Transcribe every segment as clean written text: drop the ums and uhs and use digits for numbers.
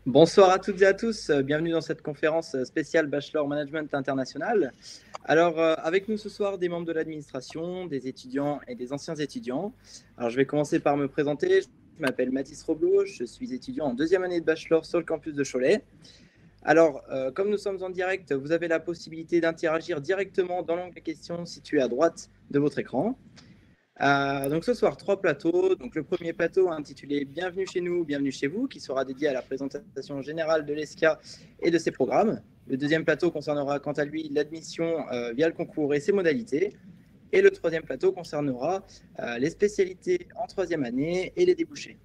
Bonsoir à toutes et à tous, bienvenue dans cette conférence spéciale Bachelor Management International. Alors, avec nous ce soir, des membres de l'administration, des étudiants et des anciens étudiants. Alors, je vais commencer par me présenter. Je m'appelle Mathis Roblo, je suis étudiant en deuxième année de Bachelor sur le campus de Cholet. Alors, comme nous sommes en direct, vous avez la possibilité d'interagir directement dans l'onglet questions situé à droite de votre écran. Donc ce soir, trois plateaux. Donc le premier plateau intitulé Bienvenue chez nous, bienvenue chez vous, qui sera dédié à la présentation générale de l'ESCA et de ses programmes. Le deuxième plateau concernera quant à lui l'admission via le concours et ses modalités. Et le troisième plateau concernera les spécialités en troisième année et les débouchés.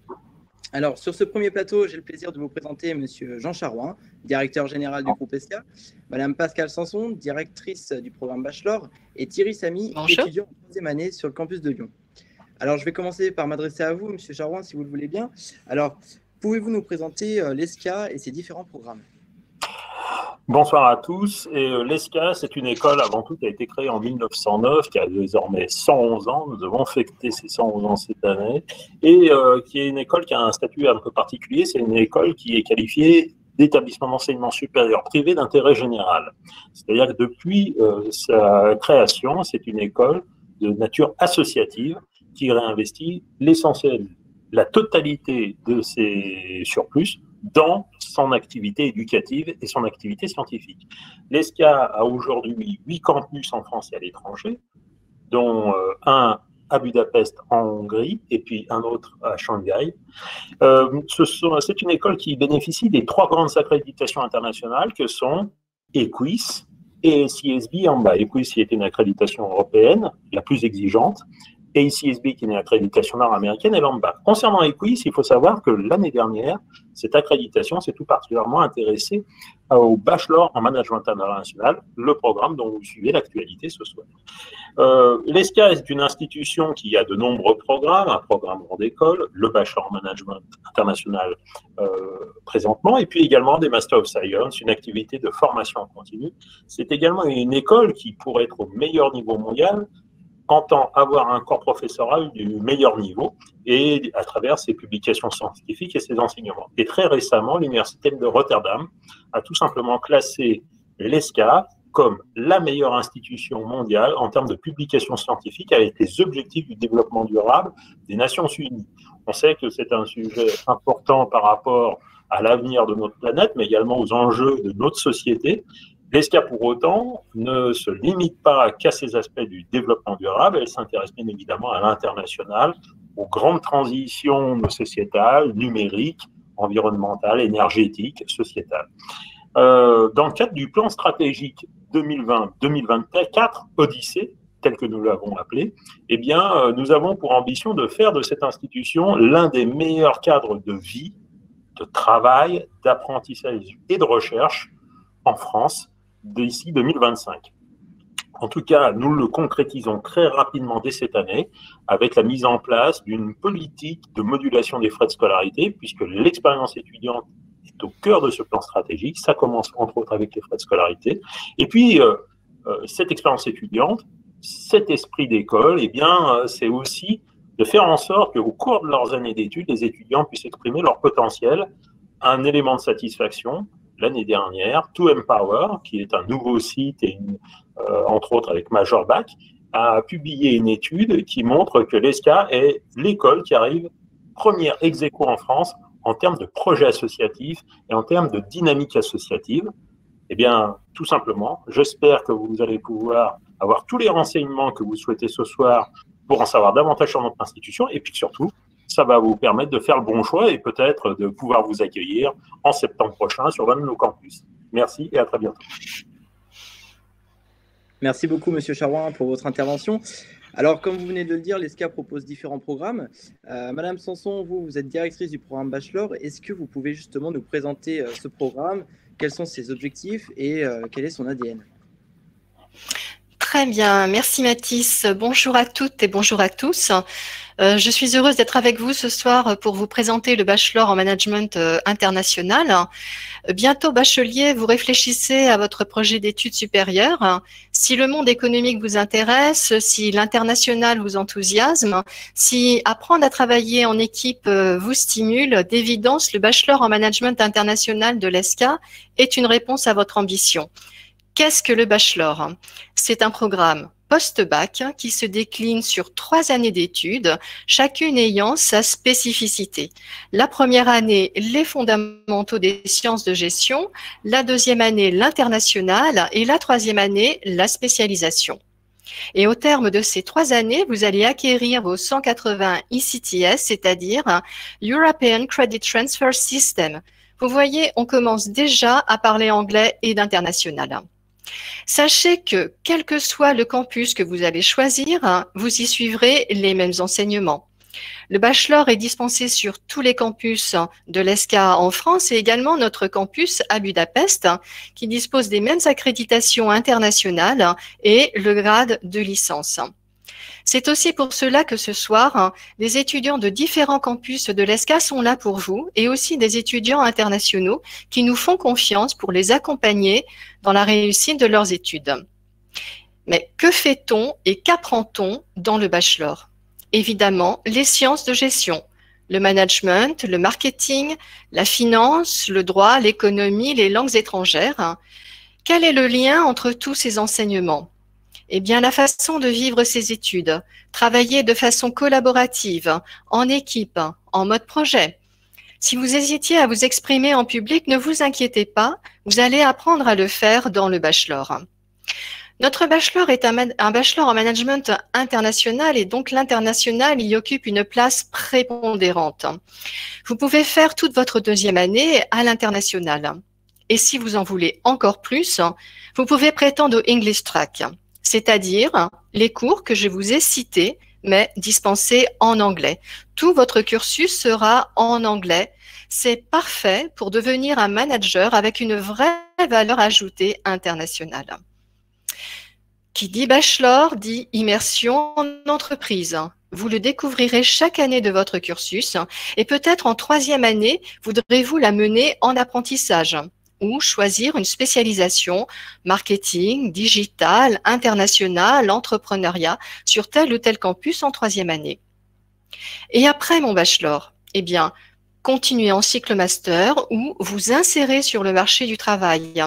Alors, sur ce premier plateau, j'ai le plaisir de vous présenter Monsieur Jean Charouin, directeur général du groupe ESCA, Madame Pascale Sanson, directrice du programme Bachelor, et Thierry Samy, Bonjour. étudiant en troisième année sur le campus de Lyon. Alors, je vais commencer par m'adresser à vous, Monsieur Charouin, si vous le voulez bien. Alors, pouvez-vous nous présenter l'ESCA et ses différents programmes? Bonsoir à tous. L'ESCA, c'est une école avant tout qui a été créée en 1909, qui a désormais 111 ans. Nous avons fêté ces 111 ans cette année. Et qui est une école qui a un statut un peu particulier. C'est une école qui est qualifiée d'établissement d'enseignement supérieur privé d'intérêt général. C'est-à-dire que depuis sa création, c'est une école de nature associative qui réinvestit l'essentiel, la totalité de ses surplus dans son activité éducative et son activité scientifique. L'ESCA a aujourd'hui 8 campus en France et à l'étranger, dont un à Budapest en Hongrie et puis un autre à Shanghai. C'est une école qui bénéficie des 3 grandes accréditations internationales que sont EQUIS et CSB en bas. EQUIS qui est une accréditation européenne, la plus exigeante, et ICSB qui est une accréditation nord-américaine et l'AMBA. Concernant EQUIS, il faut savoir que l'année dernière, cette accréditation s'est tout particulièrement intéressée au Bachelor en Management International, le programme dont vous suivez l'actualité ce soir. L'ESCA est une institution qui a de nombreux programmes, un programme hors d'école, le Bachelor en Management International présentement, et puis également des Master of Science, une activité de formation en continu. C'est également une école qui, pour être au meilleur niveau mondial, entend avoir un corps professoral du meilleur niveau et à travers ses publications scientifiques et ses enseignements. Et très récemment, l'Université de Rotterdam a tout simplement classé l'ESCA comme la meilleure institution mondiale en termes de publications scientifiques avec les objectifs du développement durable des Nations Unies. On sait que c'est un sujet important par rapport à l'avenir de notre planète, mais également aux enjeux de notre société. L'ESCA, pour autant, ne se limite pas qu'à ces aspects du développement durable, elle s'intéresse bien évidemment à l'international, aux grandes transitions sociétales, numériques, environnementales, énergétiques, sociétales. Dans le cadre du plan stratégique 2020-2024, Odyssée, tel que nous l'avons appelé, eh bien, nous avons pour ambition de faire de cette institution l'un des meilleurs cadres de vie, de travail, d'apprentissage et de recherche en France d'ici 2025. En tout cas, nous le concrétisons très rapidement dès cette année avec la mise en place d'une politique de modulation des frais de scolarité, puisque l'expérience étudiante est au cœur de ce plan stratégique. Ça commence entre autres avec les frais de scolarité. Et puis, cette expérience étudiante, cet esprit d'école, eh bien, c'est aussi de faire en sorte qu'au cours de leurs années d'études, les étudiants puissent exprimer leur potentiel, un élément de satisfaction. L'année dernière, To Empower, qui est un nouveau site, et entre autres avec Majorbac, a publié une étude qui montre que l'ESCA est l'école qui arrive première ex aequo en France en termes de projets associatifs et en termes de dynamique associative. Eh bien, tout simplement, j'espère que vous allez pouvoir avoir tous les renseignements que vous souhaitez ce soir pour en savoir davantage sur notre institution et puis surtout, ça va vous permettre de faire le bon choix et peut-être de pouvoir vous accueillir en septembre prochain sur l'un de nos campus. Merci et à très bientôt. Merci beaucoup, Monsieur Charouin, pour votre intervention. Alors, comme vous venez de le dire, l'ESCA propose différents programmes. Madame Sanson, vous êtes directrice du programme Bachelor. Est-ce que vous pouvez justement nous présenter ce programme? Quels sont ses objectifs et quel est son ADN? Très bien, merci Mathis. Bonjour à toutes et bonjour à tous. Je suis heureuse d'être avec vous ce soir pour vous présenter le Bachelor en Management international. Bientôt bachelier, vous réfléchissez à votre projet d'études supérieures. Si le monde économique vous intéresse, si l'international vous enthousiasme, si apprendre à travailler en équipe vous stimule, d'évidence, le Bachelor en Management international de l'ESCA est une réponse à votre ambition. Qu'est-ce que le Bachelor? C'est un programme post-bac qui se décline sur 3 années d'études, chacune ayant sa spécificité. La première année, les fondamentaux des sciences de gestion, la deuxième année, l'international et la troisième année, la spécialisation. Et au terme de ces 3 années, vous allez acquérir vos 180 ECTS, c'est-à-dire European Credit Transfer System. Vous voyez, on commence déjà à parler anglais et d'international. Sachez que, quel que soit le campus que vous allez choisir, vous y suivrez les mêmes enseignements. Le bachelor est dispensé sur tous les campus de l'ESCA en France et également notre campus à Budapest qui dispose des mêmes accréditations internationales et le grade de licence. C'est aussi pour cela que ce soir, des étudiants de différents campus de l'ESCA sont là pour vous et aussi des étudiants internationaux qui nous font confiance pour les accompagner dans la réussite de leurs études. Mais que fait-on et qu'apprend-on dans le bachelor? Évidemment, les sciences de gestion, le management, le marketing, la finance, le droit, l'économie, les langues étrangères. Quel est le lien entre tous ces enseignements? Eh bien, la façon de vivre ces études, travailler de façon collaborative, en équipe, en mode projet. Si vous hésitiez à vous exprimer en public, ne vous inquiétez pas, vous allez apprendre à le faire dans le bachelor. Notre bachelor est un bachelor en management international et donc l'international y occupe une place prépondérante. Vous pouvez faire toute votre deuxième année à l'international. Et si vous en voulez encore plus, vous pouvez prétendre au English Track, c'est-à-dire les cours que je vous ai cités, mais dispensés en anglais. Tout votre cursus sera en anglais. C'est parfait pour devenir un manager avec une vraie valeur ajoutée internationale. Qui dit bachelor dit immersion en entreprise. Vous le découvrirez chaque année de votre cursus et peut-être en troisième année, voudrez-vous la mener en apprentissage ou choisir une spécialisation marketing, digital, international, entrepreneuriat sur tel ou tel campus en troisième année. Et après mon bachelor, eh bien, continuez en cycle master ou vous insérez sur le marché du travail.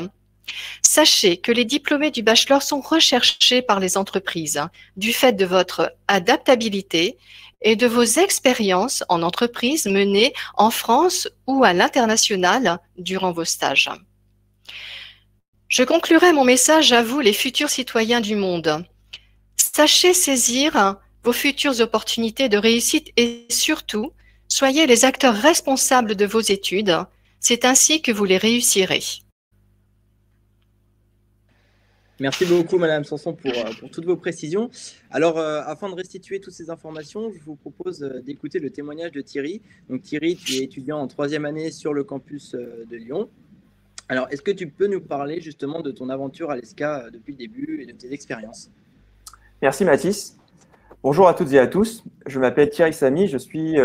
Sachez que les diplômés du bachelor sont recherchés par les entreprises du fait de votre adaptabilité et de vos expériences en entreprise menées en France ou à l'international durant vos stages. Je conclurai mon message à vous, les futurs citoyens du monde. Sachez saisir vos futures opportunités de réussite et surtout, soyez les acteurs responsables de vos études. C'est ainsi que vous les réussirez. Merci beaucoup, Madame Sanson, pour toutes vos précisions. Alors, afin de restituer toutes ces informations, je vous propose d'écouter le témoignage de Thierry. Donc, Thierry, tu es étudiant en troisième année sur le campus de Lyon. Alors, est-ce que tu peux nous parler justement de ton aventure à l'ESCA depuis le début et de tes expériences? Merci, Mathis. Bonjour à toutes et à tous. Je m'appelle Thierry Samy, je suis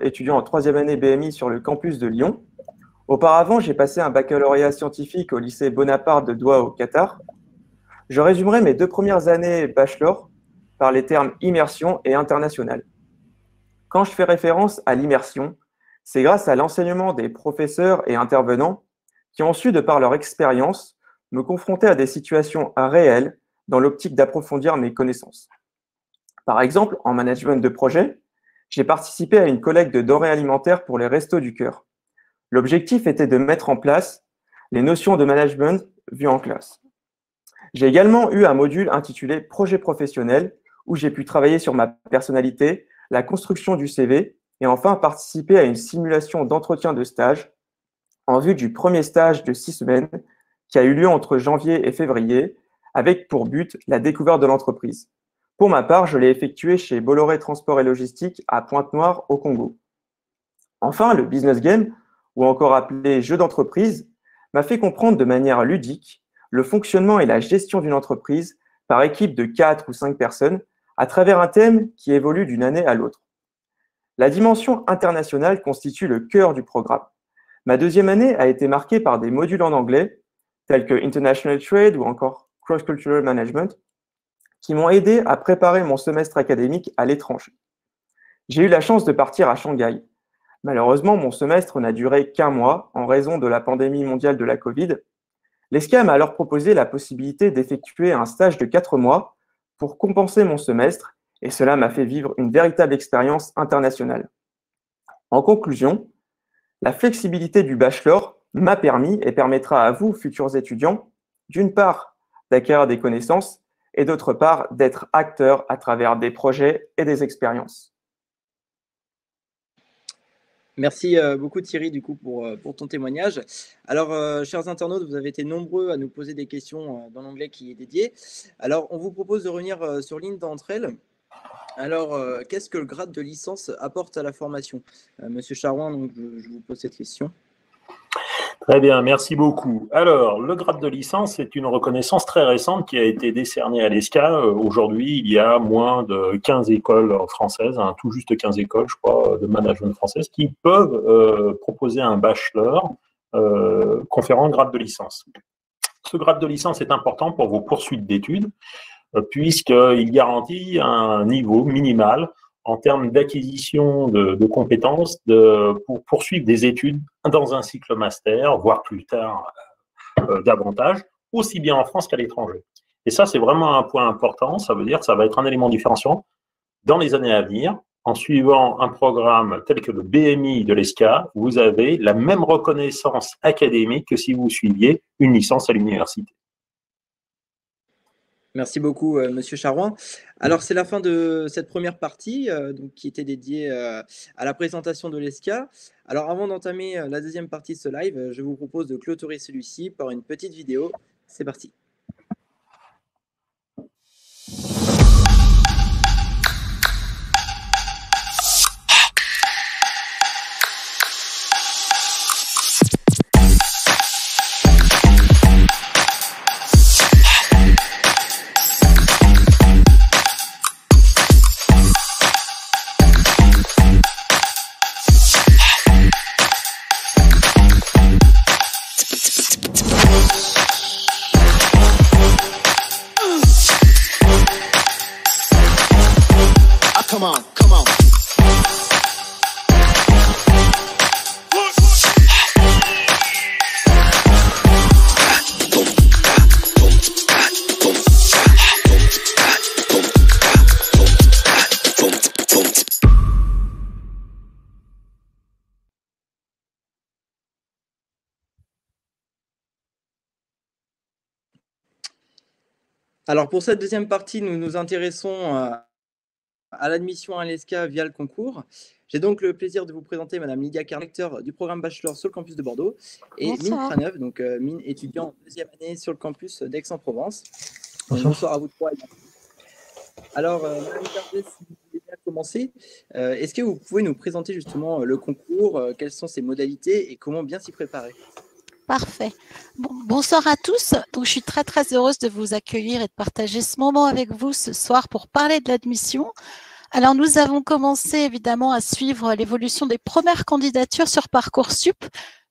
étudiant en troisième année BMI sur le campus de Lyon. Auparavant, j'ai passé un baccalauréat scientifique au lycée Bonaparte de Doha au Qatar. Je résumerai mes 2 premières années bachelor par les termes immersion et international. Quand je fais référence à l'immersion, c'est grâce à l'enseignement des professeurs et intervenants qui ont su, de par leur expérience, me confronter à des situations réelles dans l'optique d'approfondir mes connaissances. Par exemple, en management de projet, j'ai participé à une collecte de denrées alimentaires pour les Restos du Cœur. L'objectif était de mettre en place les notions de management vues en classe. J'ai également eu un module intitulé « Projet professionnel » où j'ai pu travailler sur ma personnalité, la construction du CV et enfin participer à une simulation d'entretien de stage en vue du premier stage de 6 semaines qui a eu lieu entre janvier et février avec pour but la découverte de l'entreprise. Pour ma part, je l'ai effectué chez Bolloré Transport et Logistique à Pointe-Noire au Congo. Enfin, le business game, ou encore appelé jeu d'entreprise, m'a fait comprendre de manière ludique le fonctionnement et la gestion d'une entreprise par équipe de 4 ou 5 personnes à travers un thème qui évolue d'une année à l'autre. La dimension internationale constitue le cœur du programme. Ma deuxième année a été marquée par des modules en anglais, tels que International Trade ou encore Cross-Cultural Management, qui m'ont aidé à préparer mon semestre académique à l'étranger. J'ai eu la chance de partir à Shanghai. Malheureusement, mon semestre n'a duré qu'1 mois en raison de la pandémie mondiale de la Covid. L'ESCA m'a alors proposé la possibilité d'effectuer un stage de 4 mois pour compenser mon semestre, et cela m'a fait vivre une véritable expérience internationale. En conclusion, la flexibilité du bachelor m'a permis et permettra à vous, futurs étudiants, d'une part, d'acquérir des connaissances et d'autre part, d'être acteurs à travers des projets et des expériences. Merci beaucoup Thierry du coup pour ton témoignage. Alors, chers internautes, vous avez été nombreux à nous poser des questions dans l'onglet qui est dédié. Alors, on vous propose de revenir sur l'une d'entre elles. Alors, qu'est-ce que le grade de licence apporte à la formation? Monsieur Charouin, donc, je vous pose cette question. Très bien, merci beaucoup. Alors, le grade de licence est une reconnaissance très récente qui a été décernée à l'ESCA. Aujourd'hui, il y a moins de 15 écoles françaises, tout juste 15 écoles, je crois, de management françaises, qui peuvent proposer un bachelor conférant le grade de licence. Ce grade de licence est important pour vos poursuites d'études, puisqu'il garantit un niveau minimal en termes d'acquisition de compétences pour poursuivre des études dans un cycle master, voire plus tard davantage, aussi bien en France qu'à l'étranger. Et ça, c'est vraiment un point important. Ça veut dire que ça va être un élément différenciant dans les années à venir. En suivant un programme tel que le BMI de l'ESCA, vous avez la même reconnaissance académique que si vous suiviez une licence à l'université. Merci beaucoup, Monsieur Charouin. Alors, c'est la fin de cette première partie donc, qui était dédiée à la présentation de l'ESCA. Alors, avant d'entamer la deuxième partie de ce live, je vous propose de clôturer celui-ci par une petite vidéo. C'est parti. Alors, pour cette deuxième partie, nous nous intéressons à l'admission à l'ESCA via le concours. J'ai donc le plaisir de vous présenter Madame Lydia Carlecteur du programme Bachelor sur le campus de Bordeaux et Mine Praneuve, donc Mine étudiant en deuxième année sur le campus d'Aix-en-Provence. Bonsoir à vous trois. Alors, Madame Carlecteur, si vous voulez bien commencer, est-ce que vous pouvez nous présenter justement le concours, quelles sont ses modalités et comment bien s'y préparer? Parfait. Bonsoir à tous. Donc, je suis très, très heureuse de vous accueillir et de partager ce moment avec vous ce soir pour parler de l'admission. Alors, nous avons commencé évidemment à suivre l'évolution des premières candidatures sur Parcoursup.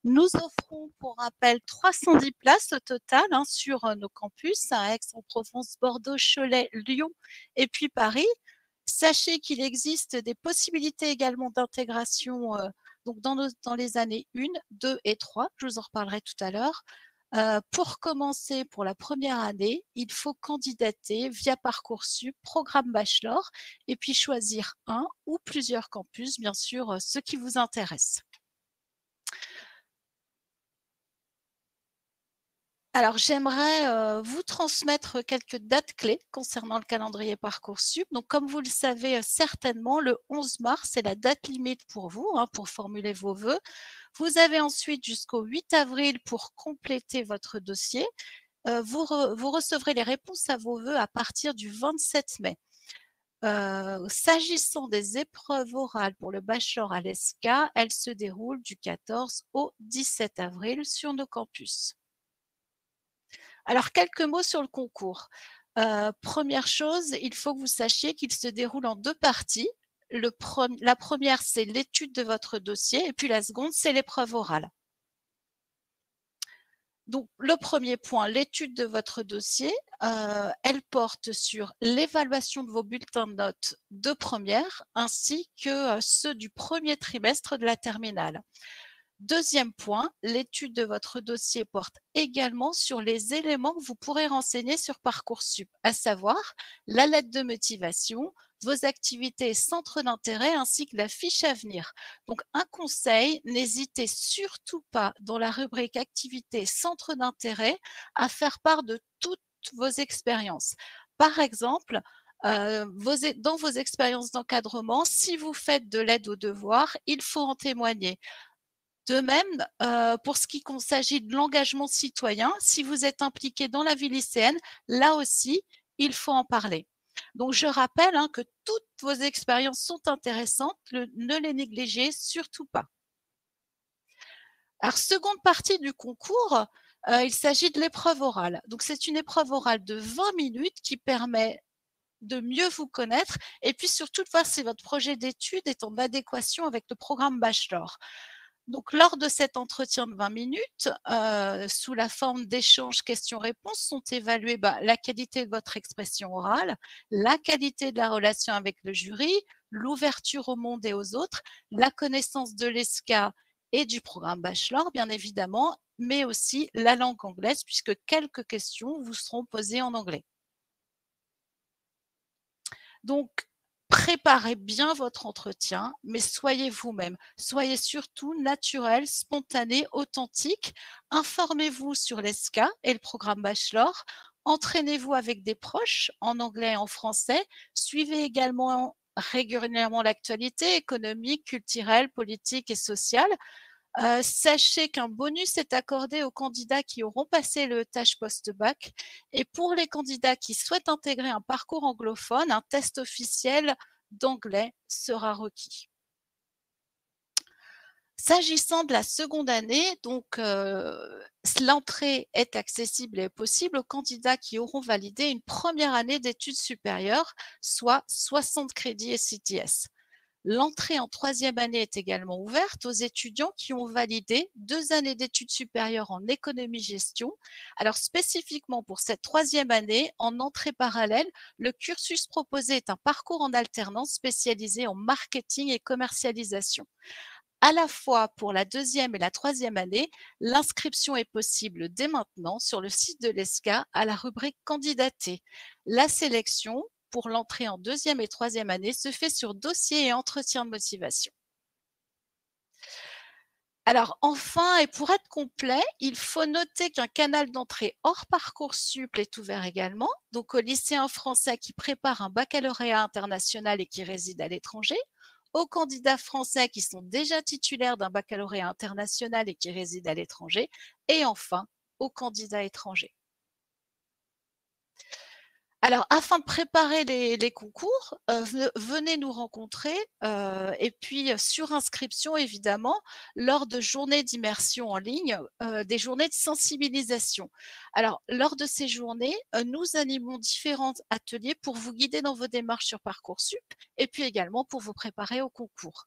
Nous offrons, pour rappel, 310 places au total sur nos campus à Aix-en-Provence, Bordeaux, Cholet, Lyon et puis Paris. Sachez qu'il existe des possibilités également d'intégration donc dans les années 1, 2 et 3, je vous en reparlerai tout à l'heure. Pour commencer, pour la première année, il faut candidater via Parcoursup, programme Bachelor, et puis choisir un ou plusieurs campus, bien sûr, ceux qui vous intéressent. Alors, j'aimerais vous transmettre quelques dates clés concernant le calendrier Parcoursup. Donc, comme vous le savez certainement, le 11 mars est la date limite pour vous, pour formuler vos vœux. Vous avez ensuite jusqu'au 8 avril pour compléter votre dossier. Vous recevrez les réponses à vos vœux à partir du 27 mai. S'agissant des épreuves orales pour le bachelor à l'ESCA, elles se déroulent du 14 au 17 avril sur nos campus. Alors, quelques mots sur le concours. Première chose, il faut que vous sachiez qu'il se déroule en 2 parties. la première, c'est l'étude de votre dossier, et puis la seconde, c'est l'épreuve orale. Donc, le premier point, l'étude de votre dossier, elle porte sur l'évaluation de vos bulletins de notes de première, ainsi que ceux du premier trimestre de la terminale. Deuxième point, l'étude de votre dossier porte également sur les éléments que vous pourrez renseigner sur Parcoursup, à savoir la lettre de motivation, vos activités et centres d'intérêt ainsi que la fiche à venir. Donc, un conseil, n'hésitez surtout pas dans la rubrique activités centres d'intérêt à faire part de toutes vos expériences. Par exemple, dans vos expériences d'encadrement, si vous faites de l'aide aux devoirs, il faut en témoigner. De même, pour ce qui s'agit de l'engagement citoyen, si vous êtes impliqué dans la vie lycéenne, là aussi, il faut en parler. Donc, je rappelle que toutes vos expériences sont intéressantes, ne les négligez surtout pas. Alors, seconde partie du concours, il s'agit de l'épreuve orale. Donc, c'est une épreuve orale de 20 minutes qui permet de mieux vous connaître et puis surtout de voir si votre projet d'études est en adéquation avec le programme Bachelor. Donc, lors de cet entretien de 20 minutes, sous la forme d'échanges questions-réponses, sont évaluées la qualité de votre expression orale, la qualité de la relation avec le jury, l'ouverture au monde et aux autres, la connaissance de l'ESCA et du programme Bachelor, bien évidemment, mais aussi la langue anglaise, puisque quelques questions vous seront posées en anglais. Donc, préparez bien votre entretien, mais soyez vous-même. Soyez surtout naturel, spontané, authentique. Informez-vous sur l'ESCA et le programme Bachelor. Entraînez-vous avec des proches en anglais et en français. Suivez également régulièrement l'actualité économique, culturelle, politique et sociale. Sachez qu'un bonus est accordé aux candidats qui auront passé le tâche post-bac. Et pour les candidats qui souhaitent intégrer un parcours anglophone, un test officiel d'anglais sera requis. S'agissant de la seconde année, donc l'entrée est accessible et possible aux candidats qui auront validé une première année d'études supérieures, soit 60 crédits et CTS. L'entrée en troisième année est également ouverte aux étudiants qui ont validé 2 années d'études supérieures en économie-gestion. Alors, spécifiquement pour cette troisième année, en entrée parallèle, le cursus proposé est un parcours en alternance spécialisé en marketing et commercialisation. À la fois pour la deuxième et la troisième année, l'inscription est possible dès maintenant sur le site de l'ESCA à la rubrique candidater. La sélection pour l'entrée en deuxième et troisième année se fait sur dossier et entretien de motivation. Alors enfin, et pour être complet, il faut noter qu'un canal d'entrée hors Parcoursup est ouvert également, donc aux lycéens français qui préparent un baccalauréat international et qui résident à l'étranger, aux candidats français qui sont déjà titulaires d'un baccalauréat international et qui résident à l'étranger, et enfin aux candidats étrangers. Alors, afin de préparer les concours, venez nous rencontrer et puis sur inscription, évidemment, lors de journées d'immersion en ligne, des journées de sensibilisation. Alors, lors de ces journées, nous animons différents ateliers pour vous guider dans vos démarches sur Parcoursup et puis également pour vous préparer au concours.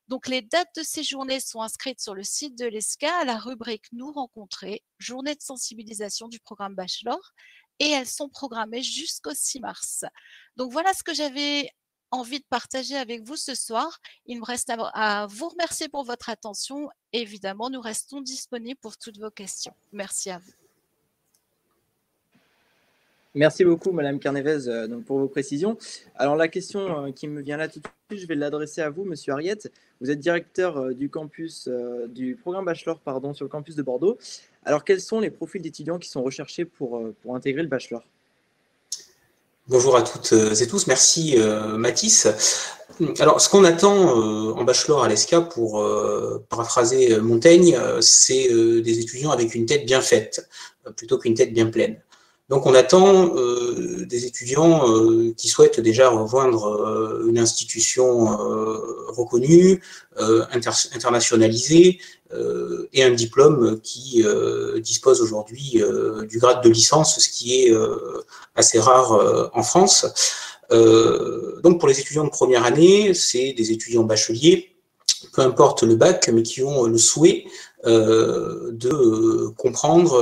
Donc, les dates de ces journées sont inscrites sur le site de l'ESCA à la rubrique « Nous rencontrer », journée de sensibilisation du programme Bachelor, et elles sont programmées jusqu'au 6 mars. Donc, voilà ce que j'avais envie de partager avec vous ce soir. Il me reste à vous remercier pour votre attention. Et évidemment, nous restons disponibles pour toutes vos questions. Merci à vous. Merci beaucoup, Madame Carnevez, pour vos précisions. Alors, la question qui me vient là tout de suite, je vais l'adresser à vous, Monsieur Ariette. Vous êtes directeur du campus, du programme Bachelor, sur le campus de Bordeaux. Alors, quels sont les profils d'étudiants qui sont recherchés pour intégrer le Bachelor? Bonjour à toutes et tous. Merci, Mathis. Alors, ce qu'on attend en Bachelor à l'ESCA, pour paraphraser Montaigne, c'est des étudiants avec une tête bien faite, plutôt qu'une tête bien pleine. Donc, on attend des étudiants qui souhaitent déjà rejoindre une institution reconnue, internationalisée, et un diplôme qui dispose aujourd'hui du grade de licence, ce qui est assez rare en France. Donc pour les étudiants de première année, c'est des étudiants bacheliers, peu importe le bac, mais qui ont le souhait de comprendre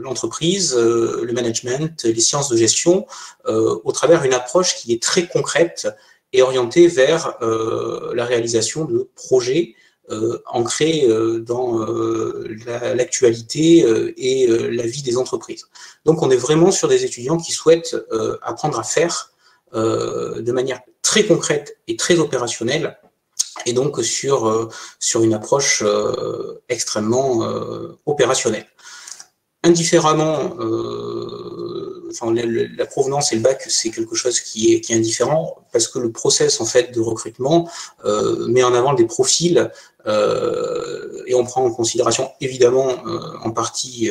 l'entreprise, le management, les sciences de gestion, au travers d'une approche qui est très concrète et orientée vers la réalisation de projets ancrés dans l'actualité et la vie des entreprises. Donc on est vraiment sur des étudiants qui souhaitent apprendre à faire de manière très concrète et très opérationnelle, et donc sur une approche extrêmement opérationnelle. Indifféremment, la provenance et le bac, c'est quelque chose qui est indifférent, parce que le process en fait de recrutement met en avant des profils et on prend en considération évidemment en partie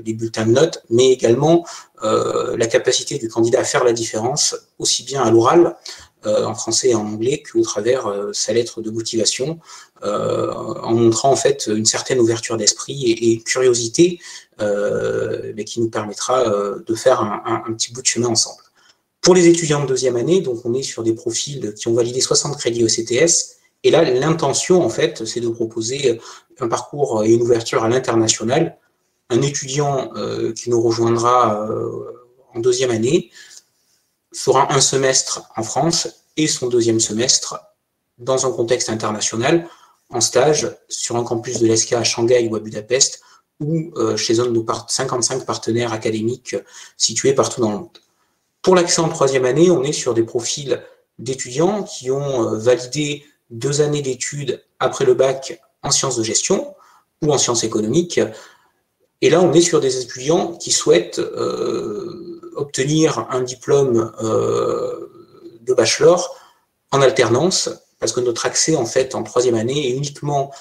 les bulletins de notes, mais également la capacité du candidat à faire la différence, aussi bien à l'oral, en français et en anglais, qu'au travers sa lettre de motivation, en montrant en fait une certaine ouverture d'esprit et curiosité, mais qui nous permettra de faire un petit bout de chemin ensemble. Pour les étudiants de deuxième année, donc on est sur des profils qui ont validé 60 crédits ECTS, et là l'intention en fait c'est de proposer un parcours et une ouverture à l'international. Un étudiant qui nous rejoindra en deuxième année fera un semestre en France et son deuxième semestre dans un contexte international, en stage sur un campus de l'ESCA à Shanghai ou à Budapest, ou chez un de nos 55 partenaires académiques situés partout dans le monde. Pour l'accès en troisième année, on est sur des profils d'étudiants qui ont validé 2 années d'études après le bac en sciences de gestion ou en sciences économiques. Et là, on est sur des étudiants qui souhaitent obtenir un diplôme de bachelor en alternance, parce que notre accès en fait en troisième année est uniquement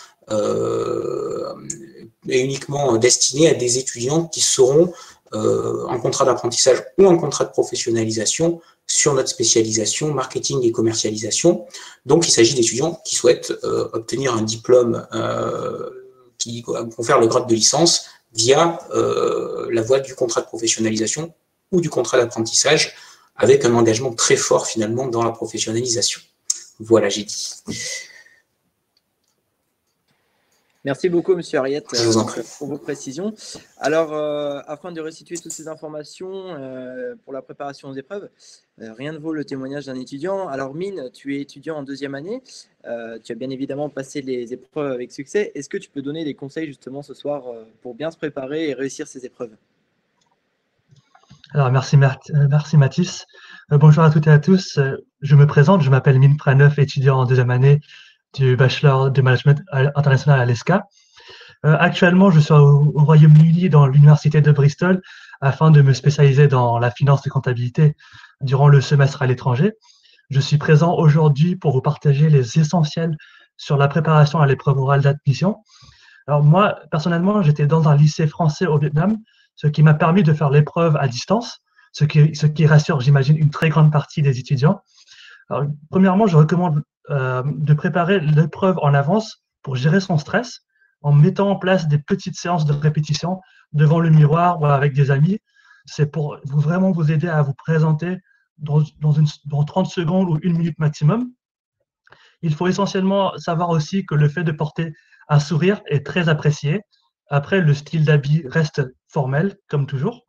destiné à des étudiants qui seront en contrat d'apprentissage ou en contrat de professionnalisation sur notre spécialisation marketing et commercialisation. Donc il s'agit d'étudiants qui souhaitent obtenir un diplôme qui confère le grade de licence via la voie du contrat de professionnalisation ou du contrat d'apprentissage, avec un engagement très fort finalement dans la professionnalisation. Voilà, j'ai dit. Merci beaucoup, Monsieur Ariette, Je vous en prie. pour vos précisions. Alors, afin de restituer toutes ces informations pour la préparation aux épreuves, rien ne vaut le témoignage d'un étudiant. Alors, Mine, tu es étudiant en deuxième année. Tu as bien évidemment passé les épreuves avec succès. Est-ce que tu peux donner des conseils justement ce soir pour bien se préparer et réussir ces épreuves? Alors, merci Mathis. Bonjour à toutes et à tous. Je me présente, je m'appelle Mine Praneuf, étudiant en deuxième année du Bachelor de Management International à l'ESCA. Actuellement, je suis au Royaume-Uni dans l'Université de Bristol afin de me spécialiser dans la finance et comptabilité durant le semestre à l'étranger. Je suis présent aujourd'hui pour vous partager les essentiels sur la préparation à l'épreuve orale d'admission. Alors moi, personnellement, j'étais dans un lycée français au Vietnam, ce qui m'a permis de faire l'épreuve à distance, ce qui rassure, j'imagine, une très grande partie des étudiants. Alors, premièrement, je recommande de préparer l'épreuve en avance pour gérer son stress en mettant en place des petites séances de répétition devant le miroir ou avec des amis. C'est pour vraiment vous aider à vous présenter dans 30 secondes ou 1 minute maximum. Il faut essentiellement savoir aussi que le fait de porter un sourire est très apprécié. Après, le style d'habit reste formel, comme toujours.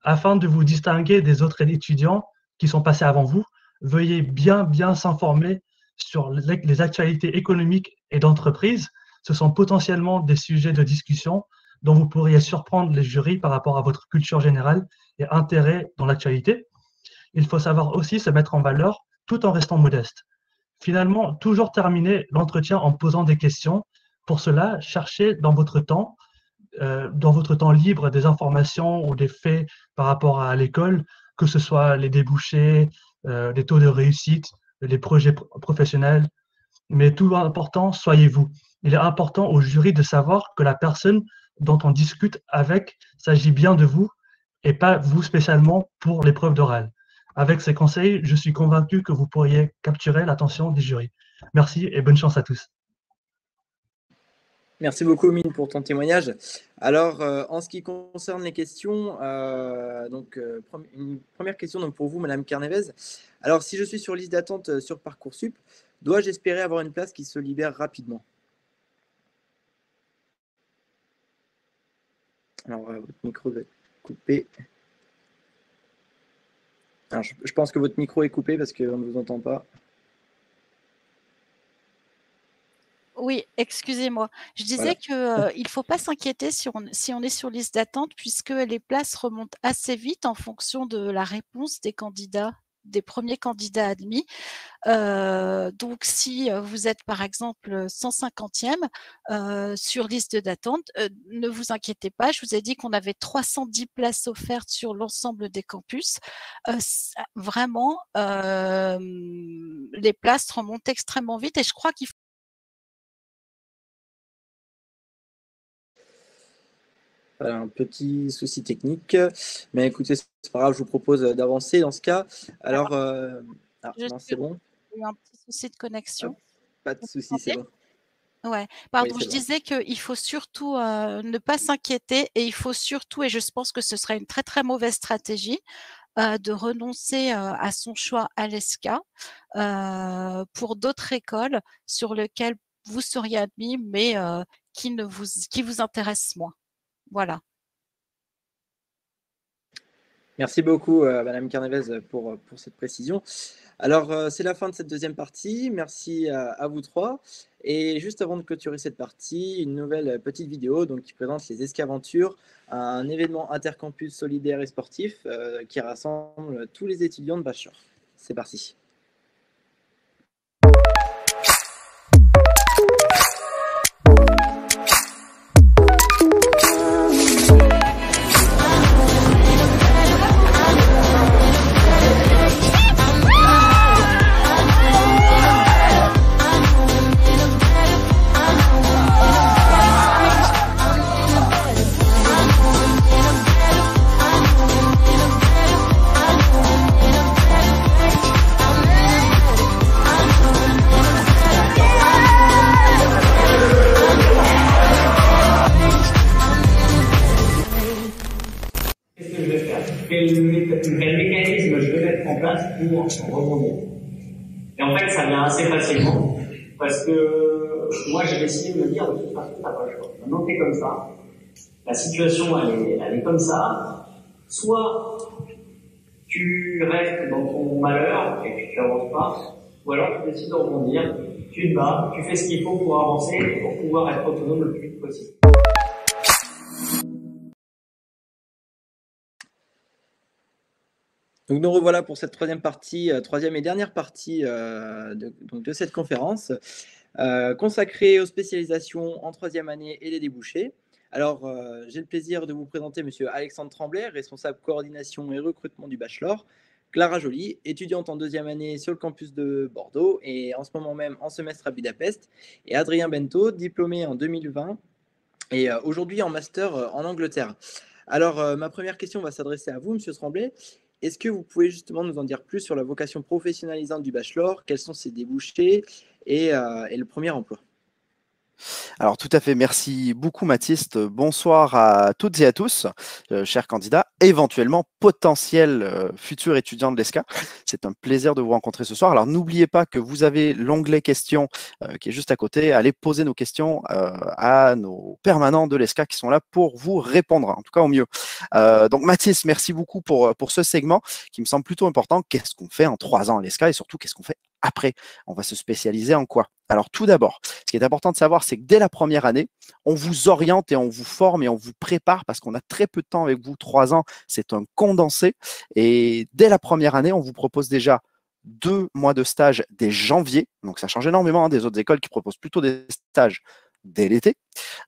Afin de vous distinguer des autres étudiants qui sont passés avant vous, veuillez bien s'informer sur les actualités économiques et d'entreprise. Ce sont potentiellement des sujets de discussion dont vous pourriez surprendre les jurys par rapport à votre culture générale et intérêt dans l'actualité. Il faut savoir aussi se mettre en valeur tout en restant modeste. Finalement, toujours terminer l'entretien en posant des questions. Pour cela, cherchez dans votre temps libre des informations ou des faits par rapport à l'école, que ce soit les débouchés, les taux de réussite, les projets professionnels. Mais tout important, soyez vous. Il est important au jury de savoir que la personne dont on discute avec s'agit bien de vous et pas vous spécialement pour l'épreuve d'oral. Avec ces conseils, je suis convaincu que vous pourriez capturer l'attention des jurys. Merci et bonne chance à tous. Merci beaucoup, Mine, pour ton témoignage. Alors, en ce qui concerne les questions, une première question donc, pour vous, Madame Carnevez. Alors, si je suis sur liste d'attente sur Parcoursup, dois-je espérer avoir une place qui se libère rapidement? Alors, votre micro va être coupé. Alors, je pense que votre micro est coupé parce qu'on ne vous entend pas. Oui, excusez-moi. Je disais qu'il ne faut pas s'inquiéter si on est sur liste d'attente, puisque les places remontent assez vite en fonction de la réponse des candidats, des premiers candidats admis. Donc, si vous êtes par exemple 150e sur liste d'attente, ne vous inquiétez pas. Je vous ai dit qu'on avait 310 places offertes sur l'ensemble des campus. Vraiment, les places remontent extrêmement vite et je crois qu'il faut. Voilà, un petit souci technique. Mais écoutez, c'est pas grave, je vous propose d'avancer dans ce cas. Alors, non, c'est bon. Il y a eu un petit souci de connexion. Pas de souci, c'est bon. Ouais, pardon, Oui, je disais qu'il faut surtout ne pas s'inquiéter et il faut surtout, et je pense que ce serait une très très mauvaise stratégie, de renoncer à son choix à l'ESCA pour d'autres écoles sur lesquelles vous seriez admis, mais qui vous intéressent moins. Voilà. Merci beaucoup, Madame Carnevez, pour cette précision. Alors, c'est la fin de cette deuxième partie. Merci à vous trois. Et juste avant de clôturer cette partie, une nouvelle petite vidéo donc, qui présente les Escaventures, un événement intercampus solidaire et sportif qui rassemble tous les étudiants de bachelor. C'est parti. Quel mécanisme je vais mettre en place pour rebondir. Et en fait, ça vient assez facilement, parce que moi, j'ai décidé de me dire, de toute façon, t'as pas le choix. Maintenant, t'es comme ça. La situation, elle est comme ça. Soit tu restes dans ton malheur et puis tu avances pas, ou alors tu décides de rebondir, tu te bats, tu fais ce qu'il faut pour avancer et pour pouvoir être autonome le plus vite possible. Donc nous revoilà pour cette troisième partie, troisième et dernière partie de cette conférence consacrée aux spécialisations en troisième année et les débouchés. Alors, j'ai le plaisir de vous présenter M. Alexandre Tremblay, responsable coordination et recrutement du bachelor, Clara Joly, étudiante en deuxième année sur le campus de Bordeaux et en ce moment même en semestre à Budapest, et Adrien Bento, diplômé en 2020 et aujourd'hui en master en Angleterre. Alors, ma première question va s'adresser à vous, M. Tremblay. Est-ce que vous pouvez justement nous en dire plus sur la vocation professionnalisante du bachelor, quels sont ses débouchés et le premier emploi? Alors tout à fait, merci beaucoup Mathis. Bonsoir à toutes et à tous, chers candidats, éventuellement potentiels futurs étudiants de l'ESCA. C'est un plaisir de vous rencontrer ce soir. Alors n'oubliez pas que vous avez l'onglet questions qui est juste à côté. Allez poser nos questions à nos permanents de l'ESCA qui sont là pour vous répondre, en tout cas au mieux. Donc Mathis, merci beaucoup pour ce segment qui me semble plutôt important. Qu'est-ce qu'on fait en 3 ans à l'ESCA et surtout qu'est-ce qu'on fait après? On va se spécialiser en quoi? Alors tout d'abord, ce qui est important de savoir, c'est que dès la première année, on vous oriente et on vous forme et on vous prépare parce qu'on a très peu de temps avec vous. 3 ans, c'est un condensé. Et dès la première année, on vous propose déjà 2 mois de stage dès janvier. Donc ça change énormément des autres écoles qui proposent plutôt des stages dès l'été.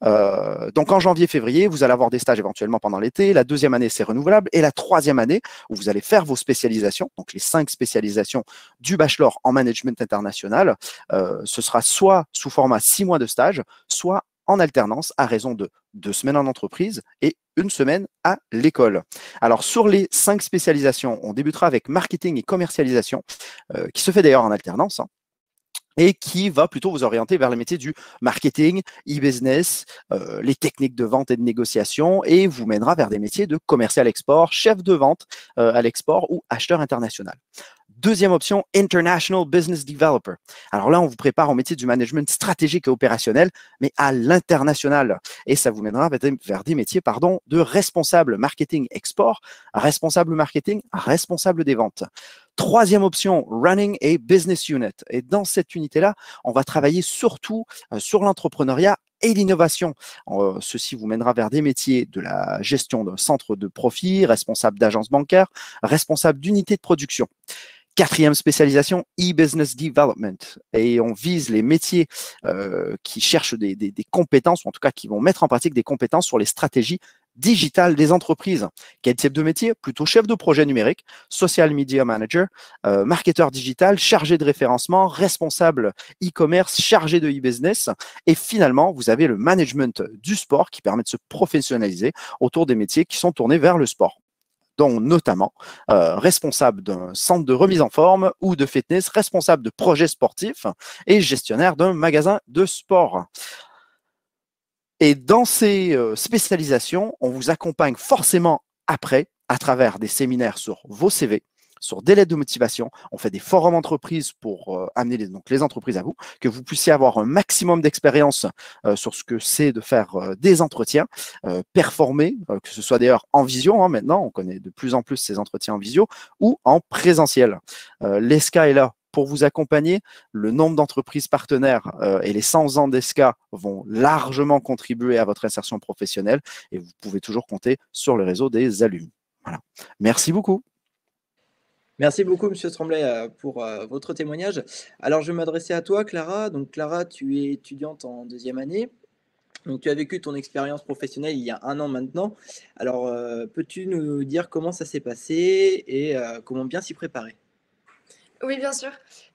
Donc en janvier-février, vous allez avoir des stages éventuellement pendant l'été. La deuxième année, c'est renouvelable. Et la troisième année, où vous allez faire vos spécialisations, donc les 5 spécialisations du bachelor en management international, ce sera soit sous format 6 mois de stage, soit en alternance à raison de 2 semaines en entreprise et 1 semaine à l'école. Alors sur les 5 spécialisations, on débutera avec marketing et commercialisation, qui se fait d'ailleurs en alternance, et qui va plutôt vous orienter vers les métiers du marketing, e-business, les techniques de vente et de négociation, et vous mènera vers des métiers de commercial export, chef de vente à l'export ou acheteur international. Deuxième option, International Business Developer. Alors là, on vous prépare au métier du management stratégique et opérationnel, mais à l'international. Et ça vous mènera vers des métiers de responsable marketing export, responsable marketing, responsable des ventes. Troisième option, Running a Business Unit. Et dans cette unité-là, on va travailler surtout sur l'entrepreneuriat et l'innovation. Ceci vous mènera vers des métiers de la gestion d'un centre de profit, responsable d'agence bancaire, responsable d'unité de production. Quatrième spécialisation, e-business development. Et on vise les métiers qui cherchent des compétences, ou en tout cas qui vont mettre en pratique des compétences sur les stratégies digitales des entreprises. Quel type de métier? Plutôt chef de projet numérique, social media manager, marketeur digital, chargé de référencement, responsable e-commerce, chargé de e-business. Et finalement, vous avez le management du sport qui permet de se professionnaliser autour des métiers qui sont tournés vers le sport, dont notamment responsable d'un centre de remise en forme ou de fitness, responsable de projets sportifs et gestionnaire d'un magasin de sport. Et dans ces spécialisations, on vous accompagne forcément après à travers des séminaires sur vos CV, sur des lettres de motivation. On fait des forums entreprises pour amener les entreprises à vous, que vous puissiez avoir un maximum d'expérience sur ce que c'est de faire des entretiens, performer, que ce soit d'ailleurs en visio, maintenant, on connaît de plus en plus ces entretiens en visio, ou en présentiel. L'ESCA est là pour vous accompagner. Le nombre d'entreprises partenaires et les 100 ans d'ESCA vont largement contribuer à votre insertion professionnelle et vous pouvez toujours compter sur le réseau des alumni. Voilà. Merci beaucoup. Merci beaucoup, M. Tremblay, pour votre témoignage. Alors, je vais m'adresser à toi, Clara. Donc, Clara, tu es étudiante en deuxième année. Donc, tu as vécu ton expérience professionnelle il y a 1 an maintenant. Alors, peux-tu nous dire comment ça s'est passé et comment bien s'y préparer? Oui, bien sûr.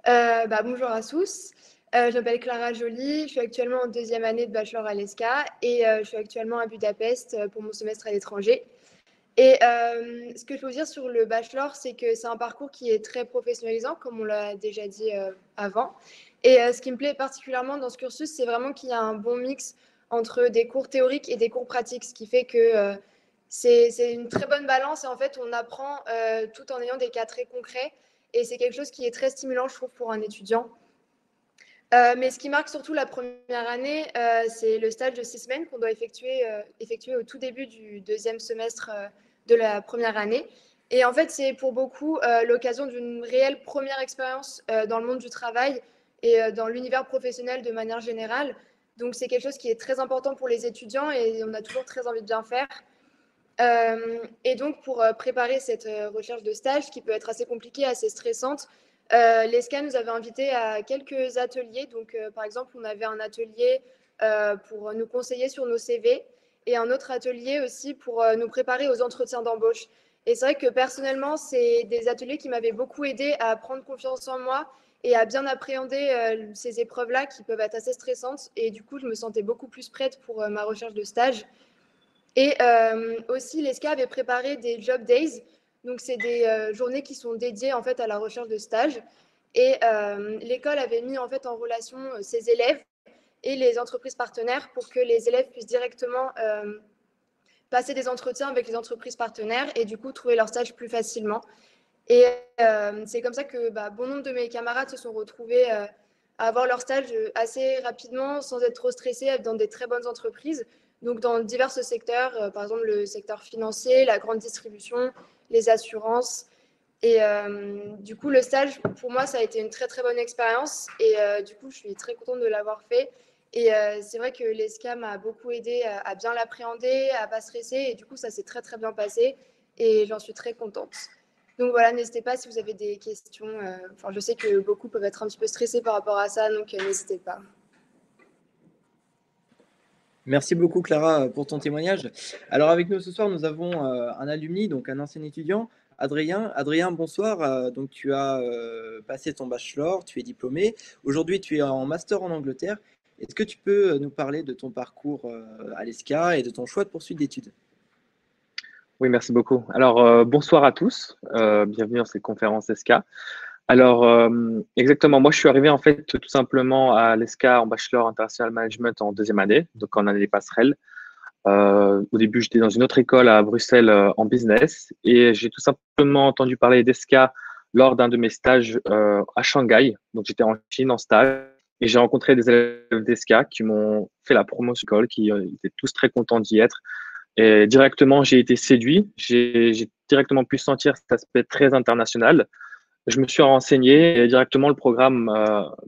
Bonjour à tous. Je m'appelle Clara Joly. Je suis actuellement en deuxième année de bachelor à l'ESCA et je suis actuellement à Budapest pour mon semestre à l'étranger. Et ce que je peux vous dire sur le bachelor, c'est que c'est un parcours qui est très professionnalisant, comme on l'a déjà dit avant. Et ce qui me plaît particulièrement dans ce cursus, c'est vraiment qu'il y a un bon mix entre des cours théoriques et des cours pratiques, ce qui fait que c'est une très bonne balance. Et en fait, on apprend tout en ayant des cas très concrets. Et c'est quelque chose qui est très stimulant, je trouve, pour un étudiant. Mais ce qui marque surtout la première année, c'est le stage de 6 semaines qu'on doit effectuer au tout début du deuxième semestre de la première année. Et en fait, c'est pour beaucoup l'occasion d'une réelle première expérience dans le monde du travail et dans l'univers professionnel de manière générale. Donc, c'est quelque chose qui est très important pour les étudiants et on a toujours très envie de bien faire. Et donc, pour préparer cette recherche de stage, qui peut être assez compliquée, assez stressante, l'ESCA nous avait invités à quelques ateliers. Donc, par exemple, on avait un atelier pour nous conseiller sur nos CV et un autre atelier aussi pour nous préparer aux entretiens d'embauche. Et c'est vrai que personnellement, c'est des ateliers qui m'avaient beaucoup aidé à prendre confiance en moi et à bien appréhender ces épreuves-là qui peuvent être assez stressantes. Et du coup, je me sentais beaucoup plus prête pour ma recherche de stage. Et aussi, l'ESCA avait préparé des job days. Donc, c'est des journées qui sont dédiées en fait à la recherche de stage. Et l'école avait mis en fait en relation ses élèves et les entreprises partenaires pour que les élèves puissent directement passer des entretiens avec les entreprises partenaires et du coup trouver leur stage plus facilement. Et c'est comme ça que bon nombre de mes camarades se sont retrouvés à avoir leur stage assez rapidement sans être trop stressés dans des très bonnes entreprises. Donc, dans divers secteurs, par exemple le secteur financier, la grande distribution, les assurances. Et du coup, le stage, pour moi, ça a été une très, très bonne expérience. Et du coup, je suis très contente de l'avoir fait. Et c'est vrai que l'ESCA m'a beaucoup aidé à bien l'appréhender, à ne pas stresser. Et du coup, ça s'est très, très bien passé. Et j'en suis très contente. Donc voilà, n'hésitez pas si vous avez des questions. Je sais que beaucoup peuvent être un petit peu stressés par rapport à ça, donc n'hésitez pas. Merci beaucoup, Clara, pour ton témoignage. Alors, avec nous ce soir, nous avons un alumni, donc un ancien étudiant, Adrien. Adrien, bonsoir. Donc, tu as passé ton bachelor, tu es diplômé. Aujourd'hui, tu es en master en Angleterre. Est-ce que tu peux nous parler de ton parcours à l'ESCA et de ton choix de poursuite d'études? Oui, merci beaucoup. Alors, bonsoir à tous. Bienvenue dans cette conférence ESCA. Alors, exactement. Moi, je suis arrivé en fait tout simplement à l'ESCA en Bachelor International Management en deuxième année, donc en année des passerelles. Au début, j'étais dans une autre école à Bruxelles en business et j'ai tout simplement entendu parler d'ESCA lors d'un de mes stages à Shanghai. Donc, j'étais en Chine en stage et j'ai rencontré des élèves d'ESCA qui m'ont fait la promotion de l'école, qui étaient tous très contents d'y être. Et directement, j'ai été séduit. J'ai directement pu sentir cet aspect très international. Je me suis renseigné et directement le programme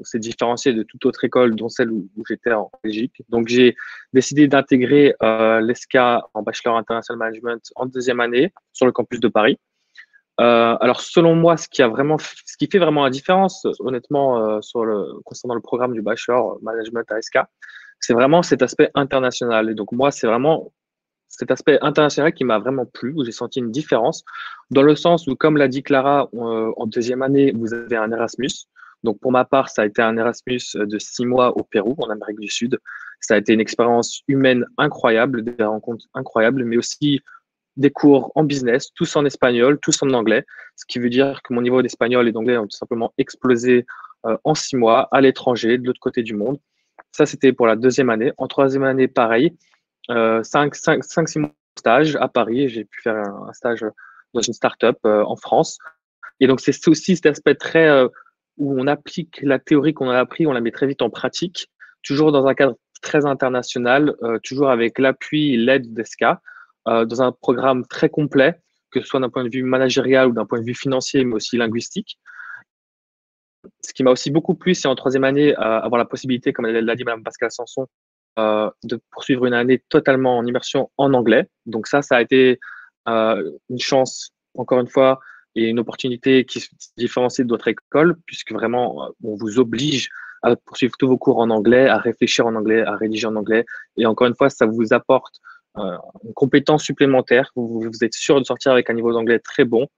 s'est différencié de toute autre école, dont celle où j'étais en Belgique. Donc j'ai décidé d'intégrer l'ESCA en Bachelor International Management en deuxième année sur le campus de Paris. Alors selon moi, ce qui fait vraiment la différence, honnêtement, concernant le programme du Bachelor Management à ESCA, c'est vraiment cet aspect international. Et donc moi, c'est vraiment cet aspect international qui m'a vraiment plu, où j'ai senti une différence, dans le sens où, comme l'a dit Clara, en deuxième année, vous avez un Erasmus. Donc, pour ma part, ça a été un Erasmus de 6 mois au Pérou, en Amérique du Sud. Ça a été une expérience humaine incroyable, des rencontres incroyables, mais aussi des cours en business, tous en espagnol, tous en anglais, ce qui veut dire que mon niveau d'espagnol et d'anglais ont tout simplement explosé en 6 mois à l'étranger, de l'autre côté du monde. Ça, c'était pour la deuxième année. En troisième année, pareil. 5-6 mois de stage à Paris. J'ai pu faire un stage dans une start-up en France. Et donc, c'est aussi cet aspect très où on applique la théorie qu'on a appris, on la met très vite en pratique, toujours dans un cadre très international, toujours avec l'appui et l'aide d'ESCA, dans un programme très complet, que ce soit d'un point de vue managérial ou d'un point de vue financier, mais aussi linguistique. Ce qui m'a aussi beaucoup plu, c'est en troisième année, avoir la possibilité, comme l'a dit Mme Pascal Sanson, de poursuivre une année totalement en immersion en anglais. Donc ça a été une chance, encore une fois, et une opportunité qui se différencie d'autres écoles, puisque vraiment, on vous oblige à poursuivre tous vos cours en anglais, à réfléchir en anglais, à rédiger en anglais. Et encore une fois, ça vous apporte une compétence supplémentaire. Vous êtes sûr de sortir avec un niveau d'anglais très bon.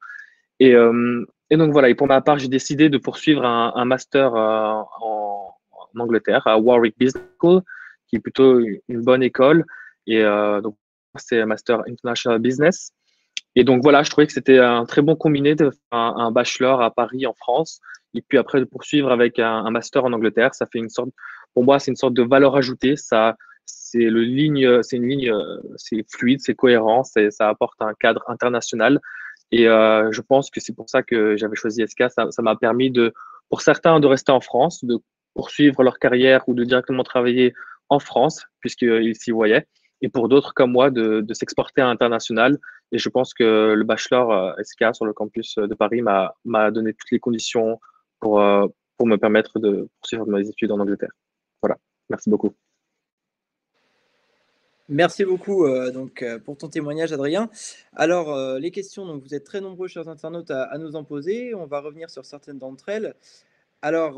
Et donc voilà, et pour ma part, j'ai décidé de poursuivre un master en Angleterre, à Warwick Business School, qui est plutôt une bonne école. Et donc, c'est un Master International Business. Et donc, voilà, je trouvais que c'était un très bon combiné de faire un bachelor à Paris, en France, et puis après de poursuivre avec un master en Angleterre. Ça fait une sorte, pour moi, c'est une sorte de valeur ajoutée. C'est une ligne, c'est fluide, c'est cohérent, ça apporte un cadre international. Et je pense que c'est pour ça que j'avais choisi ESCA. Ça m'a permis pour certains, de rester en France, de poursuivre leur carrière ou de directement travailler en France, puisqu'ils s'y voyaient. Et pour d'autres comme moi, de s'exporter à l'international. Et je pense que le bachelor ESCA sur le campus de Paris m'a donné toutes les conditions pour me permettre de poursuivre mes études en Angleterre. Voilà. Merci beaucoup. Merci beaucoup pour ton témoignage, Adrien. Alors, les questions, donc vous êtes très nombreux, chers internautes, à nous en poser. On va revenir sur certaines d'entre elles. Alors,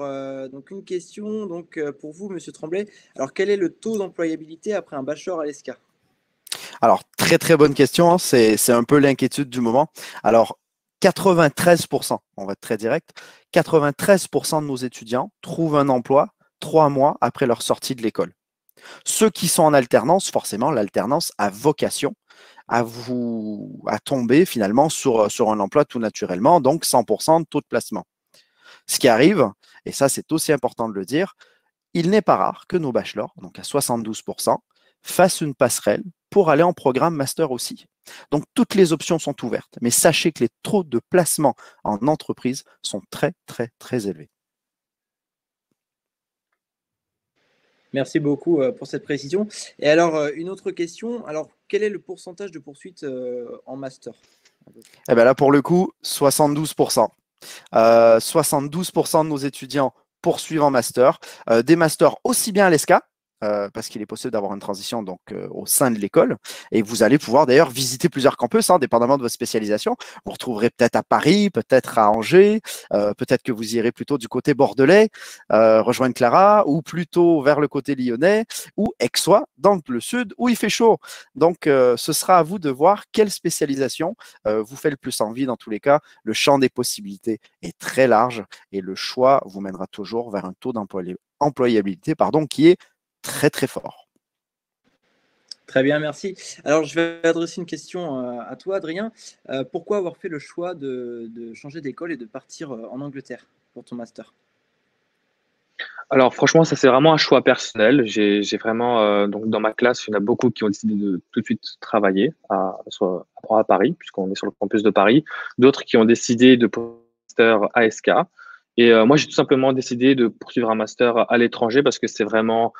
donc une question pour vous, Monsieur Tremblay. Alors, quel est le taux d'employabilité après un bachelor à l'ESCA? Alors, très très bonne question, hein. C'est un peu l'inquiétude du moment. Alors, 93%, on va être très direct, 93% de nos étudiants trouvent un emploi 3 mois après leur sortie de l'école. Ceux qui sont en alternance, forcément, l'alternance a vocation à tomber finalement sur un emploi tout naturellement, donc 100% de taux de placement. Ce qui arrive, et ça c'est aussi important de le dire, il n'est pas rare que nos bachelors, donc à 72%, fassent une passerelle pour aller en programme master aussi. Donc toutes les options sont ouvertes, mais sachez que les taux de placement en entreprise sont très très très élevés. Merci beaucoup pour cette précision. Et alors, une autre question. Alors, quel est le pourcentage de poursuite en master? Eh bien là, pour le coup, 72%. 72% de nos étudiants poursuivent en master. Des masters aussi bien à l'ESCA, parce qu'il est possible d'avoir une transition au sein de l'école. Et vous allez pouvoir d'ailleurs visiter plusieurs campus, hein, dépendamment de votre spécialisation. Vous retrouverez peut-être à Paris, peut-être à Angers, peut-être que vous irez plutôt du côté bordelais, rejoindre Clara, ou plutôt vers le côté lyonnais, ou Aixois, dans le sud, où il fait chaud. Donc, ce sera à vous de voir quelle spécialisation vous fait le plus envie. Dans tous les cas, le champ des possibilités est très large et le choix vous mènera toujours vers un taux d'employabilité qui est très très fort. Très bien, merci. Alors, je vais adresser une question à toi, Adrien. Pourquoi avoir fait le choix de changer d'école et de partir en Angleterre pour ton master? Alors franchement, ça c'est vraiment un choix personnel. J'ai vraiment donc dans ma classe, il y en a beaucoup qui ont décidé de tout de suite travailler à Paris, puisqu'on est sur le campus de Paris. D'autres qui ont décidé de poursuivre un master ASK. Et moi, j'ai tout simplement décidé de poursuivre un master à l'étranger parce que c'est vraiment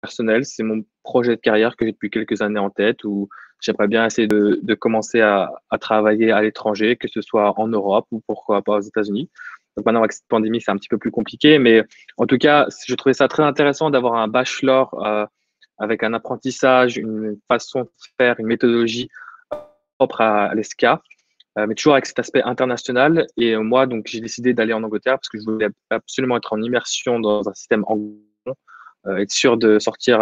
personnel. C'est mon projet de carrière que j'ai depuis quelques années en tête, où j'aimerais bien essayer de commencer à travailler à l'étranger, que ce soit en Europe ou pourquoi pas aux États-Unis. Donc maintenant, avec cette pandémie, c'est un petit peu plus compliqué, mais en tout cas, je trouvais ça très intéressant d'avoir un bachelor avec un apprentissage, une façon de faire, une méthodologie propre à l'ESCA, mais toujours avec cet aspect international. Et moi, donc, j'ai décidé d'aller en Angleterre parce que je voulais absolument être en immersion dans un système anglo-saxon, être sûr de sortir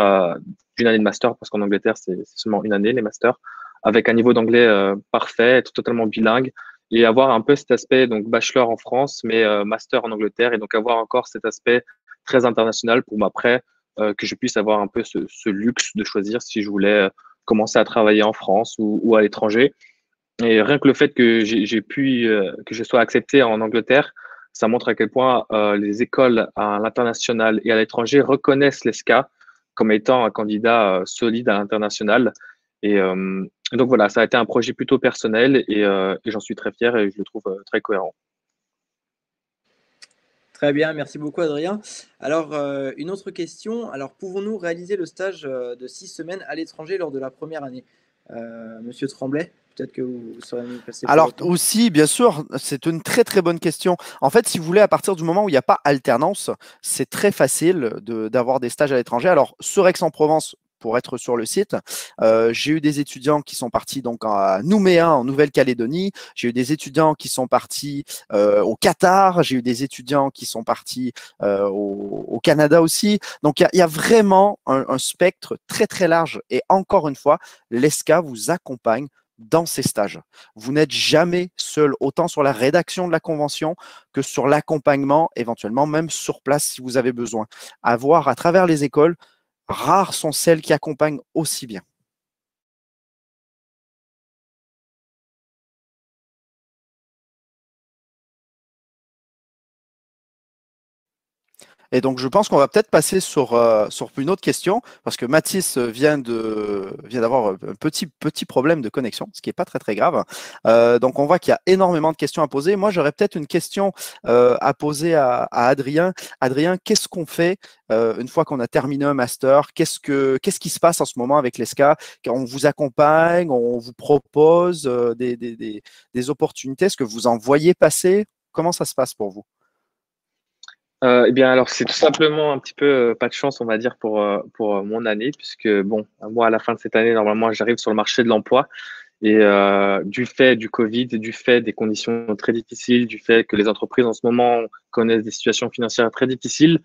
d'une année de master, parce qu'en Angleterre, c'est seulement une année, les masters, avec un niveau d'anglais parfait, être totalement bilingue, et avoir un peu cet aspect, donc bachelor en France, mais master en Angleterre, et donc avoir encore cet aspect très international pour après que je puisse avoir un peu ce luxe de choisir si je voulais commencer à travailler en France ou à l'étranger. Et rien que le fait que j'ai pu, que je sois accepté en Angleterre, ça montre à quel point les écoles à l'international et à l'étranger reconnaissent l'ESCA comme étant un candidat solide à l'international. Et donc voilà, ça a été un projet plutôt personnel et j'en suis très fier et je le trouve très cohérent. Très bien, merci beaucoup Adrien. Alors, une autre question. Alors, pouvons-nous réaliser le stage de 6 semaines à l'étranger lors de la première année? Monsieur Tremblay, peut-être que vous saurez nous passer. Alors aussi, bien sûr, c'est une très très bonne question. En fait, si vous voulez, à partir du moment où il n'y a pas alternance, c'est très facile d'avoir des stages à l'étranger. Alors, sur Aix-en-Provence, pour être sur le site, j'ai eu des étudiants qui sont partis donc à Nouméa, en Nouvelle-Calédonie. J'ai eu des étudiants qui sont partis au Qatar. J'ai eu des étudiants qui sont partis au Canada aussi. Donc, il y a vraiment un spectre très, très large. Et encore une fois, l'ESCA vous accompagne dans ces stages. Vous n'êtes jamais seul, autant sur la rédaction de la convention que sur l'accompagnement, éventuellement même sur place si vous avez besoin. À voir à travers les écoles, rares sont celles qui accompagnent aussi bien. Et donc, je pense qu'on va peut-être passer sur une autre question, parce que Mathis vient d'avoir un petit problème de connexion, ce qui n'est pas très, très grave. Donc, on voit qu'il y a énormément de questions à poser. Moi, j'aurais peut-être une question à poser à Adrien. Adrien, qu'est-ce qu'on fait une fois qu'on a terminé un master? Qu'est-ce qui se passe en ce moment avec l'ESCA? On vous accompagne, on vous propose des opportunités? Est-ce que vous en voyez passer? Comment ça se passe pour vous? Eh bien, alors, c'est tout simplement un petit peu pas de chance, on va dire, pour mon année, puisque, bon, moi, à la fin de cette année, normalement, j'arrive sur le marché de l'emploi. Et du fait du Covid, du fait des conditions très difficiles, du fait que les entreprises en ce moment connaissent des situations financières très difficiles,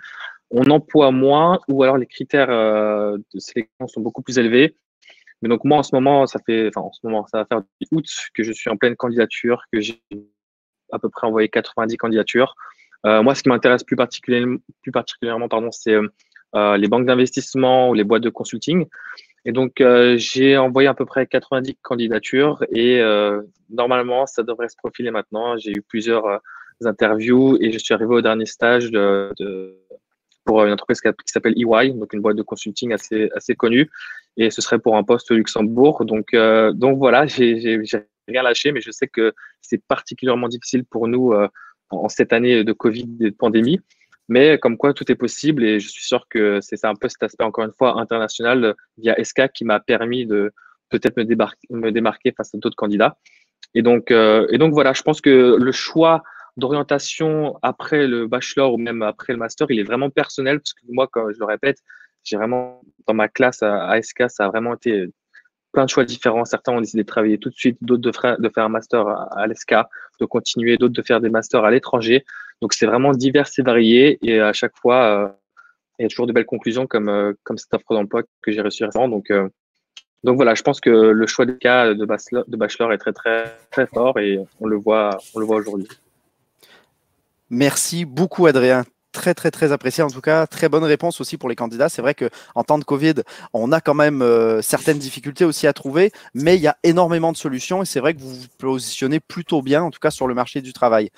on emploie moins ou alors les critères de sélection sont beaucoup plus élevés. Mais donc, moi, en ce moment, ça va faire depuis août que je suis en pleine candidature, que j'ai à peu près envoyé 90 candidatures. Moi, ce qui m'intéresse plus particulièrement, c'est les banques d'investissement ou les boîtes de consulting. Et donc, j'ai envoyé à peu près 90 candidatures et normalement, ça devrait se profiler maintenant. J'ai eu plusieurs interviews et je suis arrivé au dernier stage pour une entreprise qui s'appelle EY, donc une boîte de consulting assez connue. Et ce serait pour un poste au Luxembourg. Donc voilà, j'ai rien lâché, mais je sais que c'est particulièrement difficile pour nous en cette année de Covid et de pandémie, mais comme quoi tout est possible et je suis sûr que c'est un peu cet aspect, encore une fois, international via ESCA qui m'a permis de peut-être me démarquer face à d'autres candidats. Et donc voilà, je pense que le choix d'orientation après le bachelor ou même après le master, il est vraiment personnel parce que moi, comme je le répète, j'ai vraiment, dans ma classe à ESCA, ça a vraiment été plein de choix différents. Certains ont décidé de travailler tout de suite, d'autres de faire un master à l'ESCA, de continuer, d'autres de faire des masters à l'étranger. Donc, c'est vraiment divers et varié. Et à chaque fois, il y a toujours de belles conclusions comme cette offre d'emploi que j'ai reçue récemment. Donc voilà, je pense que le choix des cas de bachelor est très, très, très fort et on le voit aujourd'hui. Merci beaucoup, Adrien. très apprécié. En tout cas, très bonne réponse aussi pour les candidats. C'est vrai qu'en temps de Covid, on a quand même certaines difficultés aussi à trouver, mais il y a énormément de solutions et c'est vrai que vous vous positionnez plutôt bien, en tout cas sur le marché du travail.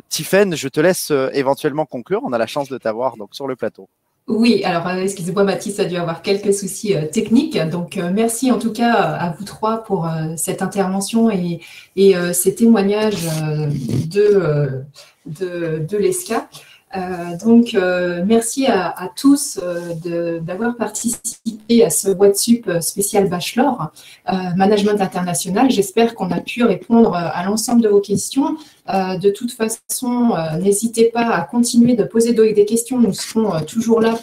Tiffaine, je te laisse éventuellement conclure. On a la chance de t'avoir donc sur le plateau. Oui, alors excusez-moi Mathis, ça a dû avoir quelques soucis techniques. Donc merci en tout cas à vous trois pour cette intervention et ces témoignages de l'ESCA. Merci à tous d'avoir participé à ce WhatsUp spécial Bachelor Management International. J'espère qu'on a pu répondre à l'ensemble de vos questions. De toute façon, n'hésitez pas à continuer de poser des questions. Nous serons toujours là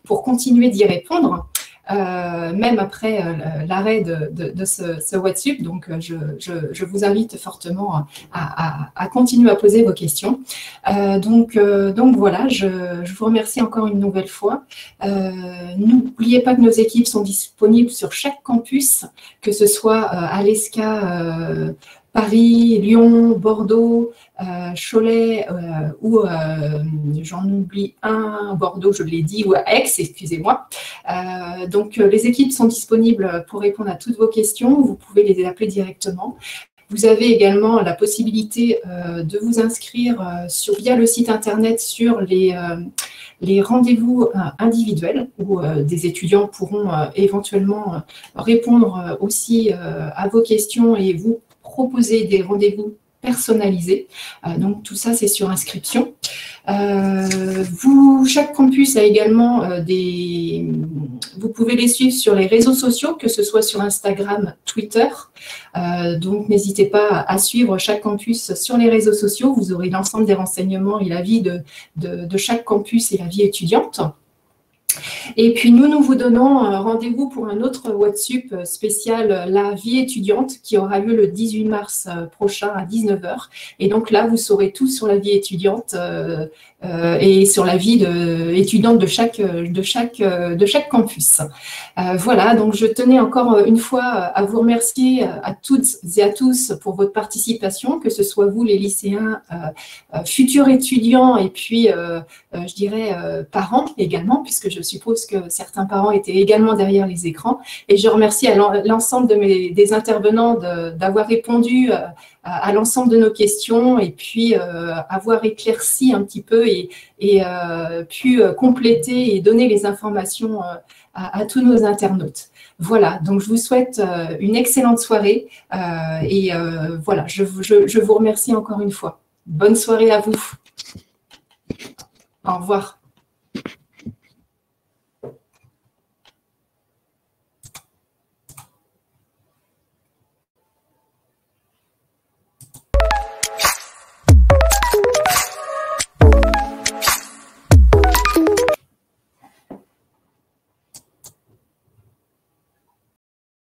pour continuer d'y répondre. Même après l'arrêt de ce WhatsUp. Donc, je vous invite fortement à continuer à poser vos questions. Donc voilà, je vous remercie encore une nouvelle fois. N'oubliez pas que nos équipes sont disponibles sur chaque campus, que ce soit à l'ESCA Paris, Lyon, Bordeaux, Cholet ou j'en oublie un, Bordeaux, je l'ai dit, ou à Aix, excusez-moi. Donc, les équipes sont disponibles pour répondre à toutes vos questions. Vous pouvez les appeler directement. Vous avez également la possibilité de vous inscrire via le site internet sur les rendez-vous individuels où des étudiants pourront éventuellement répondre aussi à vos questions et vous proposer des rendez-vous personnalisés. Donc, tout ça, c'est sur inscription. Chaque campus a également vous pouvez les suivre sur les réseaux sociaux, que ce soit sur Instagram, Twitter. Donc, n'hésitez pas à suivre chaque campus sur les réseaux sociaux. Vous aurez l'ensemble des renseignements et la vie de chaque campus et la vie étudiante. Et puis, nous vous donnons rendez-vous pour un autre WhatsUp spécial La vie étudiante qui aura lieu le 18 mars prochain à 19 h. Et donc là, vous saurez tout sur la vie étudiante et sur la vie étudiante de chaque campus. Voilà, donc je tenais encore une fois à vous remercier à toutes et à tous pour votre participation, que ce soit vous, les lycéens, futurs étudiants et puis, je dirais, parents également, puisque je suppose que certains parents étaient également derrière les écrans. Et je remercie à l'ensemble des intervenants d'avoir répondu à l'ensemble de nos questions et puis avoir éclairci un petit peu et pu compléter et donner les informations à tous nos internautes. Voilà, donc je vous souhaite une excellente soirée et voilà, je vous remercie encore une fois. Bonne soirée à vous. Au revoir.